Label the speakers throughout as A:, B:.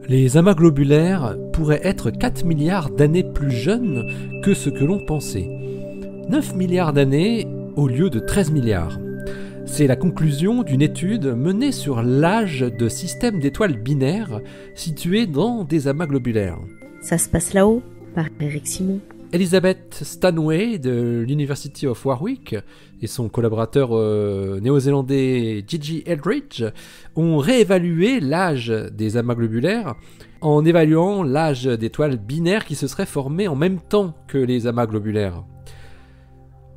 A: Les amas globulaires pourraient être 4 milliards d'années plus jeunes que ce que l'on pensait. 9 milliards d'années au lieu de 13 milliards. C'est la conclusion d'une étude menée sur l'âge de systèmes d'étoiles binaires situés dans des amas globulaires.
B: Ça se passe là-haut, par Eric Simon.
A: Elizabeth Stanway de l'University of Warwick et son collaborateur néo-zélandais Gigi Eldridge ont réévalué l'âge des amas globulaires en évaluant l'âge d'étoiles binaires qui se seraient formées en même temps que les amas globulaires.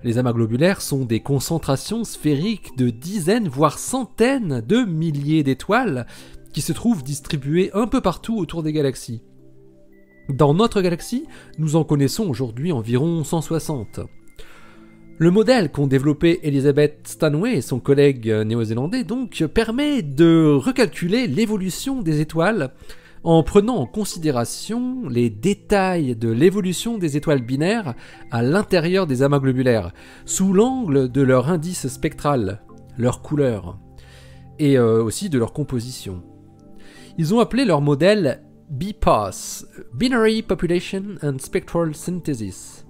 A: Les amas globulaires sont des concentrations sphériques de dizaines voire centaines de milliers d'étoiles qui se trouvent distribuées un peu partout autour des galaxies. Dans notre galaxie, nous en connaissons aujourd'hui environ 160. Le modèle qu'ont développé Elizabeth Stanway et son collègue néo-zélandais donc permet de recalculer l'évolution des étoiles en prenant en considération les détails de l'évolution des étoiles binaires à l'intérieur des amas globulaires, sous l'angle de leur indice spectral, leur couleur, et aussi de leur composition. Ils ont appelé leur modèle BPAS, Binary Population and Spectral Synthesis.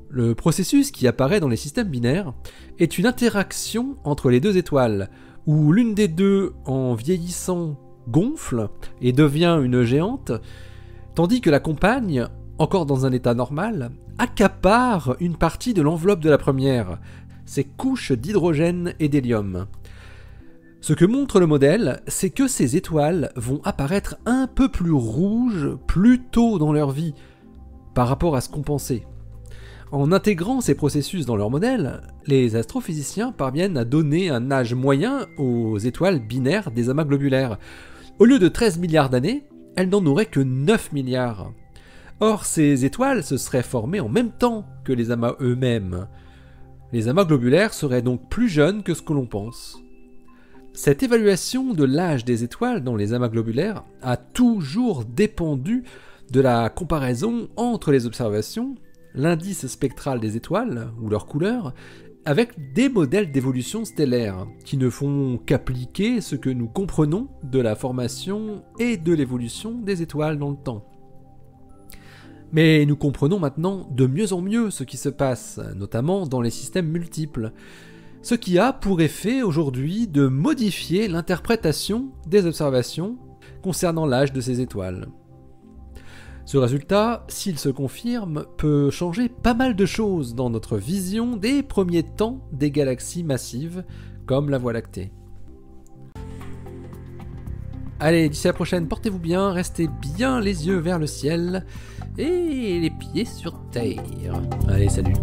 A: Le processus qui apparaît dans les systèmes binaires est une interaction entre les deux étoiles, où l'une des deux, en vieillissant, gonfle et devient une géante, tandis que la compagne, encore dans un état normal, accapare une partie de l'enveloppe de la première, ses couches d'hydrogène et d'hélium. Ce que montre le modèle, c'est que ces étoiles vont apparaître un peu plus rouges plus tôt dans leur vie, par rapport à ce qu'on pensait. En intégrant ces processus dans leur modèle, les astrophysiciens parviennent à donner un âge moyen aux étoiles binaires des amas globulaires. Au lieu de 13 milliards d'années, elles n'en auraient que 9 milliards. Or, ces étoiles se seraient formées en même temps que les amas eux-mêmes. Les amas globulaires seraient donc plus jeunes que ce que l'on pense. Cette évaluation de l'âge des étoiles dans les amas globulaires a toujours dépendu de la comparaison entre les observations, l'indice spectral des étoiles, ou leur couleur, avec des modèles d'évolution stellaire, qui ne font qu'appliquer ce que nous comprenons de la formation et de l'évolution des étoiles dans le temps. Mais nous comprenons maintenant de mieux en mieux ce qui se passe, notamment dans les systèmes multiples, ce qui a pour effet aujourd'hui de modifier l'interprétation des observations concernant l'âge de ces étoiles. Ce résultat, s'il se confirme, peut changer pas mal de choses dans notre vision des premiers temps des galaxies massives, comme la Voie lactée. Allez, d'ici la prochaine, portez-vous bien, restez bien les yeux vers le ciel et les pieds sur terre. Allez, salut!